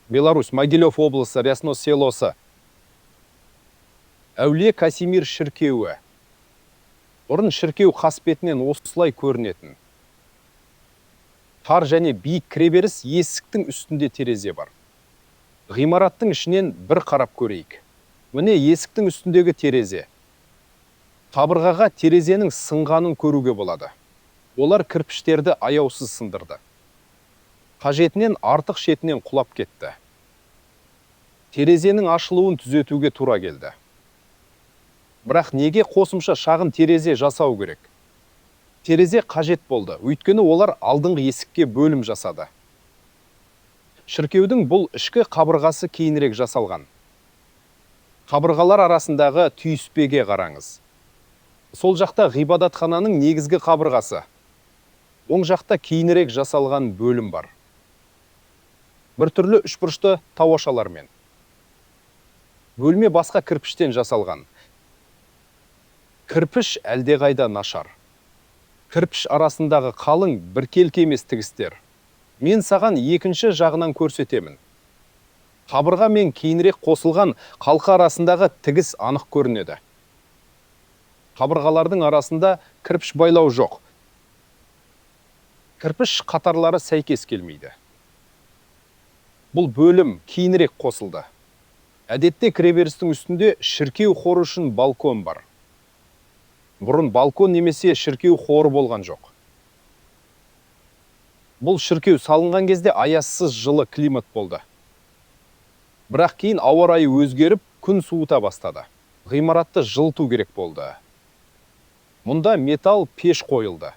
Беларусь, Могилев облысы, Рясно селосы. Әулие Касимир шіркеуі. Бұрын шіркеу қасбетінен осылай көрінетін. Тар және биік кіреберіс есіктің үстінде терезе бар. Ғимараттың ішінен бір қарап көрейік. Міне есіктің үстіндегі терезе. Қабырғаға терезенің сынғанын көруге болады. Олар кірпіштерді аяусыз сындырды. Қажетінен артық шетінен құлап кетті. Терезенің ашылуын түзетуге тура келді. Бірақ неге қосымша шағын терезе жасау керек? Терезе қажет болды, өйткені олар алдыңғы есікке бөлім жасады. Шіркеудің бұл ішкі қабырғасы кейінірек жасалған. Қабырғалар арасындағы түйіспеге қараңыз. Сол жақта ғибадатхананың негізгі қабырғасы. Оң жақта кейінірек жасалған бөлім бар. Бір түрлі үшбұрышты тауашалармен. Бөлме басқа кірпіштен жасалған. Кірпіш әлдеқайда нашар. Кірпіш арасындағы қалың біркелкі емес тігістер. Мен саған екінші жағынан көрсетемін. Қабырға мен кейінірек қосылған қалқа арасындағы тігіс анық көрінеді. Қабырғалардың арасында кірпіш байлау жоқ. Кірпіш қатарлары сәйкес келмейді. Бұл бөлім кейінірек қосылды. Әдетте кіреберістің үстінде шіркеу хоры үшін балкон бар. Бұрын балкон немесе шіркеу хоры болған жоқ. Бұл шіркеу салынған кезде аяссыз жылы климат болды. Бірақ кейін ауа райы өзгеріп, күн суыта бастады. Ғимаратты жылыту керек болды. Мұнда металл пеш қойылды.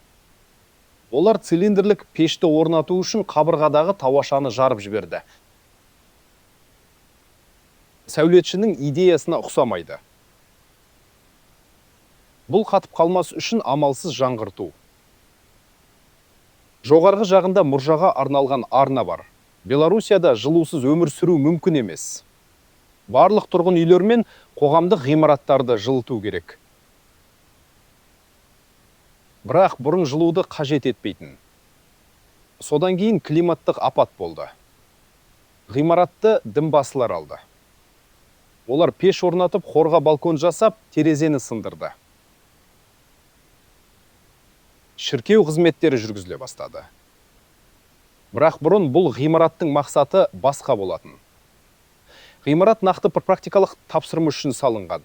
Олар цилиндрлік пешті орнату үшін қабырғадағы тауашаны жарып жіберді. Сәулетшінің идеясына ұқсамайды. Бұл қатып қалмас үшін амалсыз жаңғырту. Жоғарғы жағында мұржаға арналған арна бар. Беларусияда жылусыз өмір сүру мүмкін емес. Барлық тұрғын үйлер мен қоғамдық ғимараттарды жылыту керек. Бірақ бұрын жылуды қажет етпейтін. Содан кейін климаттық апат болды. Ғимаратты дінбасылар алды. Олар пеш орнатып, хорға балкон жасап, терезені сындырды. Шіркеу қызметтері жүргізіле бастады. Бірақ бұрын бұл ғимараттың мақсаты басқа болатын. Ғимарат нақты практикалық тапсырма үшін салынған.